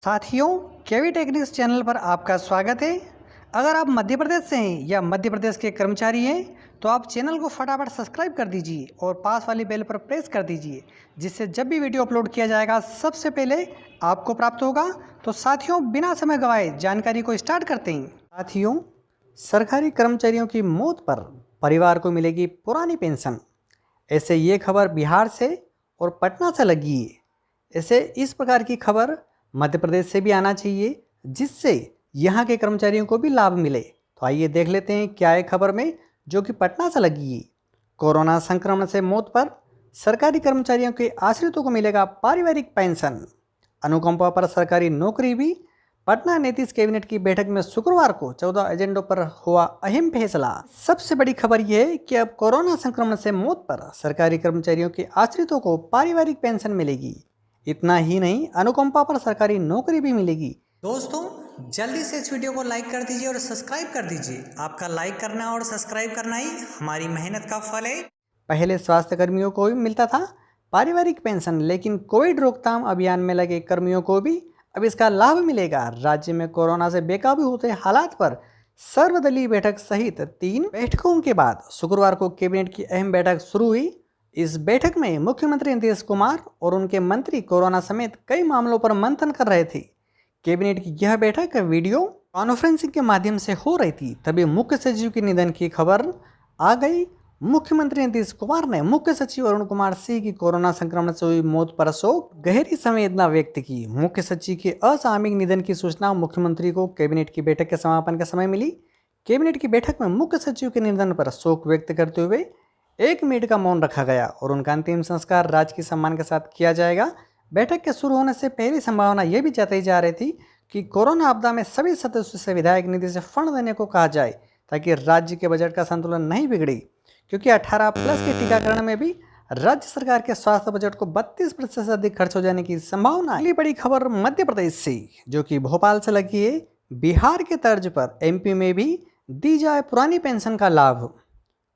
साथियों, केवी techniques channel पर आपका स्वागत है। अगर आप मध्य प्रदेश से हैं या मध्य प्रदेश के कर्मचारी हैं तो आप चैनल को फटाफट सब्सक्राइब कर दीजिए और पास वाली बेल पर प्रेस कर दीजिए, जिससे जब भी वीडियो अपलोड किया जाएगा सबसे पहले आपको प्राप्त होगा। तो साथियों, बिना समय गंवाए जानकारी को स्टार्ट करते हैं। साथियों, सरकारी कर्मचारियों की मौत पर परिवार को मिलेगी पुरानी पेंशन। ऐसे ये खबर बिहार से और पटना से लगी है। ऐसे इस प्रकार की खबर मध्य प्रदेश से भी आना चाहिए, जिससे यहाँ के कर्मचारियों को भी लाभ मिले। तो आइए देख लेते हैं क्या है खबर में, जो कि पटना से लगी है। कोरोना संक्रमण से मौत पर सरकारी कर्मचारियों के आश्रितों को मिलेगा पारिवारिक पेंशन। अनुकंपा पर सरकारी नौकरी भी। पटना नीतीश कैबिनेट की बैठक में शुक्रवार को 14 एजेंडों पर हुआ अहम फैसला। सबसे बड़ी खबर यह है कि अब कोरोना संक्रमण से मौत पर सरकारी कर्मचारियों के आश्रितों को पारिवारिक पेंशन मिलेगी। इतना ही नहीं, अनुकंपा पर सरकारी नौकरी भी मिलेगी। दोस्तों, जल्दी से इस वीडियो को लाइक कर दीजिए और सब्सक्राइब कर दीजिए। आपका लाइक करना और सब्सक्राइब करना ही हमारी मेहनत का फल है। पहले स्वास्थ्य कर्मियों को भी मिलता था पारिवारिक पेंशन, लेकिन कोविड रोकथाम अभियान में लगे कर्मियों को भी अब इसका लाभ मिलेगा। राज्य में कोरोना से बेकाबू होते हालात पर सर्वदलीय बैठक सहित 3 बैठकों के बाद शुक्रवार को कैबिनेट की अहम बैठक शुरू हुई। इस बैठक में मुख्यमंत्री नीतीश कुमार और उनके मंत्री कोरोना समेत कई मामलों पर मंथन कर रहे थे। कैबिनेट की यह बैठक वीडियो कॉन्फ्रेंसिंग के माध्यम से हो रही थी, तभी मुख्य सचिव के निधन की खबर आ गई। मुख्यमंत्री नीतीश कुमार ने मुख्य सचिव अरुण कुमार सिंह की कोरोना संक्रमण से हुई मौत पर शोक गहरी संवेदना व्यक्त की। मुख्य सचिव के असामयिक निधन की सूचना मुख्यमंत्री को कैबिनेट की बैठक के समापन के समय मिली। कैबिनेट की बैठक में मुख्य सचिव के निधन पर शोक व्यक्त करते हुए 1 मिनट का मौन रखा गया और उनका अंतिम संस्कार राजकीय सम्मान के साथ किया जाएगा। बैठक के शुरू होने से पहली संभावना यह भी जताई जा रही थी कि कोरोना आपदा में सभी सदस्यों से विधायक निधि से फंड देने को कहा जाए, ताकि राज्य के बजट का संतुलन नहीं बिगड़े, क्योंकि 18+ के टीकाकरण में भी राज्य सरकार के स्वास्थ्य बजट को 32% से अधिक खर्च हो जाने की संभावना। अगली बड़ी खबर मध्य प्रदेश से, जो कि भोपाल से लगी है। बिहार के तर्ज पर एमपी में भी दी जाए पुरानी पेंशन का लाभ।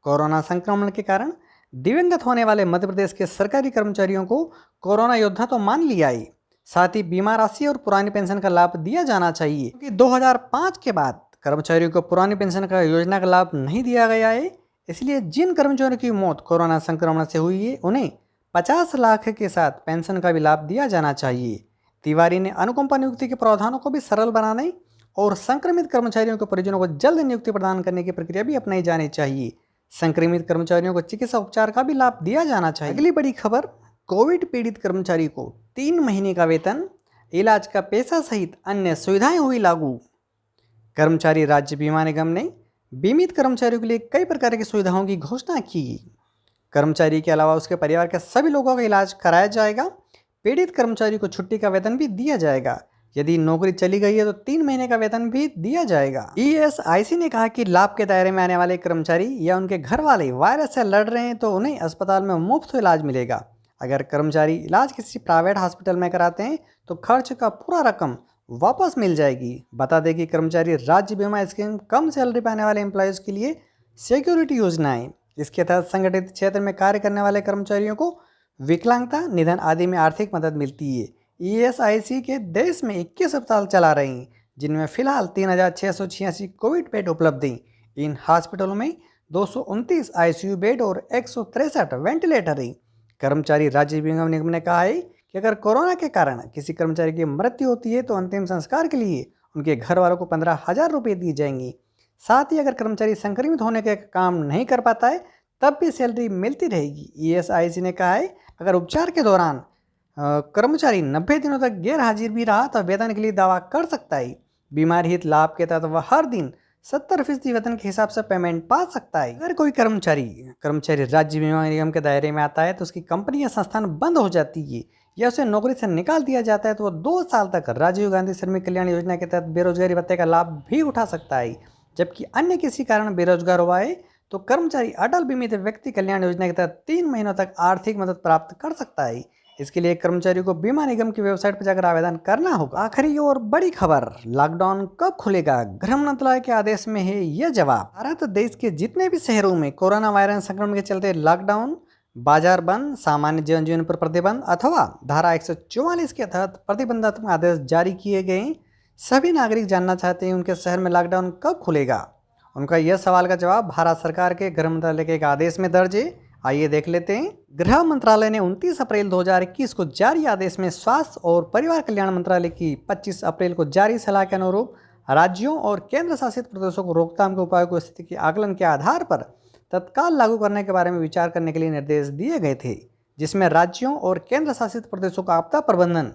कोरोना संक्रमण के कारण दिवंगत होने वाले मध्य प्रदेश के सरकारी कर्मचारियों को कोरोना योद्धा तो मान लिया है, साथ ही बीमा राशि और पुरानी पेंशन का लाभ दिया जाना चाहिए, क्योंकि 2005 के बाद कर्मचारियों को पुरानी पेंशन का योजना का लाभ नहीं दिया गया है। इसलिए जिन कर्मचारियों की मौत कोरोना संक्रमण से हुई है, उन्हें 50 लाख के साथ पेंशन का भी लाभ दिया जाना चाहिए। तिवारी ने अनुकंपा नियुक्ति के प्रावधानों को भी सरल बनाने और संक्रमित कर्मचारियों के परिजनों को जल्द नियुक्ति प्रदान करने की प्रक्रिया भी अपनाई जानी चाहिए। संक्रमित कर्मचारियों को चिकित्सा उपचार का भी लाभ दिया जाना चाहिए। अगली बड़ी खबर, कोविड पीड़ित कर्मचारी को 3 महीने का वेतन, इलाज का पैसा सहित अन्य सुविधाएं हुई लागू। कर्मचारी राज्य बीमा निगम ने बीमित कर्मचारियों के लिए कई प्रकार की सुविधाओं की घोषणा की। कर्मचारी के अलावा उसके परिवार के सभी लोगों का इलाज कराया जाएगा। पीड़ित कर्मचारी को छुट्टी का वेतन भी दिया जाएगा। यदि नौकरी चली गई है तो 3 महीने का वेतन भी दिया जाएगा। ईएसआईसी ने कहा कि लाभ के दायरे में आने वाले कर्मचारी या उनके घर वाले वायरस से लड़ रहे हैं तो उन्हें अस्पताल में मुफ्त इलाज मिलेगा। अगर कर्मचारी इलाज किसी प्राइवेट हॉस्पिटल में कराते हैं तो खर्च का पूरा रकम वापस मिल जाएगी। बता दें कि कर्मचारी राज्य बीमा स्कीम कम सैलरी पाने वाले एम्प्लॉयज़ के लिए सिक्योरिटी योजना है। इसके तहत संगठित क्षेत्र में कार्य करने वाले कर्मचारियों को विकलांगता, निधन आदि में आर्थिक मदद मिलती है। ईएसआईसी के देश में 21 अस्पताल चला रहे हैं, जिनमें फिलहाल 3686 कोविड बेड उपलब्ध हैं। इन हॉस्पिटलों में 229 आईसीयू बेड और 163 वेंटिलेटर हैं। कर्मचारी राज्य बीमा निगम ने कहा है कि अगर कोरोना के कारण किसी कर्मचारी की मृत्यु होती है तो अंतिम संस्कार के लिए उनके घर वालों को 15,000 रुपये दिए जाएंगे। साथ ही अगर कर्मचारी संक्रमित होने के काम नहीं कर पाता है तब भी सैलरी मिलती रहेगी। ईएसआईसी ने कहा है अगर उपचार के दौरान कर्मचारी 90 दिनों तक गैर हाजिर भी रहा तो वेतन के लिए दावा कर सकता है। बीमारी हित लाभ के तहत वह हर दिन 70% वेतन के हिसाब से पेमेंट पा सकता है। अगर कोई कर्मचारी राज्य बीमा निगम के दायरे में आता है तो उसकी कंपनी या संस्थान बंद हो जाती है या उसे नौकरी से निकाल दिया जाता है तो वह 2 साल तक राजीव गांधी श्रमिक कल्याण योजना के तहत बेरोजगारी भत्ते का लाभ भी उठा सकता है। जबकि अन्य किसी कारण बेरोजगार हुआ है तो कर्मचारी अटल बीमित व्यक्ति कल्याण योजना के तहत 3 महीनों तक आर्थिक मदद प्राप्त कर सकता है। इसके लिए कर्मचारी को बीमा निगम की वेबसाइट पर जाकर आवेदन करना होगा। आखिरी और बड़ी खबर, लॉकडाउन कब खुलेगा, गृह मंत्रालय के आदेश में है यह जवाब। भारत देश के जितने भी शहरों में कोरोना वायरस संक्रमण के चलते लॉकडाउन बाजार बंद, सामान्य जनजीवन पर प्रतिबंध अथवा धारा 144 के तहत प्रतिबंधात्मक आदेश जारी किए गए। सभी नागरिक जानना चाहते हैं उनके शहर में लॉकडाउन कब खुलेगा। उनका यह सवाल का जवाब भारत सरकार के गृह मंत्रालय के एक आदेश में दर्ज है। आइए देख लेते हैं। गृह मंत्रालय ने 29 अप्रैल 2021 को जारी आदेश में स्वास्थ्य और परिवार कल्याण मंत्रालय की 25 अप्रैल को जारी सलाह के अनुरूप राज्यों और केंद्र शासित प्रदेशों को रोकथाम के उपायों की स्थिति के आकलन के आधार पर तत्काल लागू करने के बारे में विचार करने के लिए निर्देश दिए गए थे, जिसमें राज्यों और केंद्र शासित प्रदेशों को आपदा प्रबंधन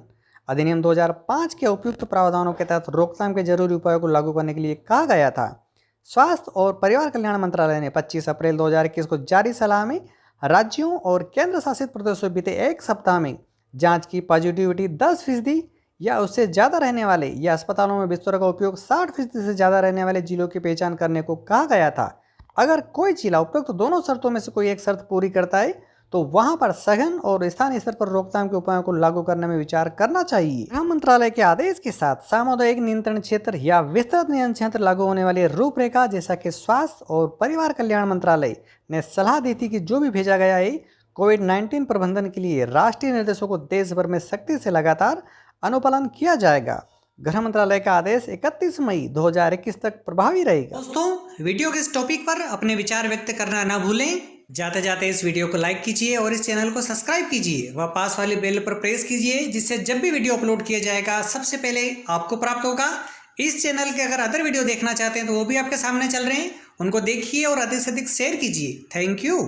अधिनियम 2005 के उपयुक्त प्रावधानों के तहत रोकथाम के जरूरी उपायों को लागू करने के लिए कहा गया था। स्वास्थ्य और परिवार कल्याण मंत्रालय ने 25 अप्रैल 2021 को जारी सलाह में राज्यों और केंद्र शासित प्रदेशों बीते एक सप्ताह में जांच की पॉजिटिविटी 10% या उससे ज़्यादा रहने वाले या अस्पतालों में बिस्तरों का उपयोग 60% से ज़्यादा रहने वाले जिलों की पहचान करने को कहा गया था। अगर कोई जिला उपयुक्त दोनों शर्तों में से कोई एक शर्त पूरी करता है तो वहां पर सघन और स्थानीय स्तर पर रोकथाम के उपायों को लागू करने में विचार करना चाहिए। गृह मंत्रालय के आदेश के साथ सामुदायिक नियंत्रण क्षेत्र या विस्तृत नियंत्रण क्षेत्र लागू होने वाली रूपरेखा, जैसा कि स्वास्थ्य और परिवार कल्याण मंत्रालय ने सलाह दी थी कि जो भी भेजा गया है कोविड-19 प्रबंधन के लिए राष्ट्रीय निर्देशों को देश भर में सख्ती से लगातार अनुपालन किया जाएगा। गृह मंत्रालय का आदेश 31 मई 2021 तक प्रभावी रहेगा। दोस्तों, वीडियो के इस टॉपिक पर अपने विचार व्यक्त करना ना भूलें। जाते जाते इस वीडियो को लाइक कीजिए और इस चैनल को सब्सक्राइब कीजिए व पास वाली बेल पर प्रेस कीजिए, जिससे जब भी वीडियो अपलोड किया जाएगा सबसे पहले आपको प्राप्त होगा। इस चैनल के अगर अदर वीडियो देखना चाहते हैं तो वो भी आपके सामने चल रहे हैं, उनको देखिए और अधिक से अधिक शेयर कीजिए। Thank you.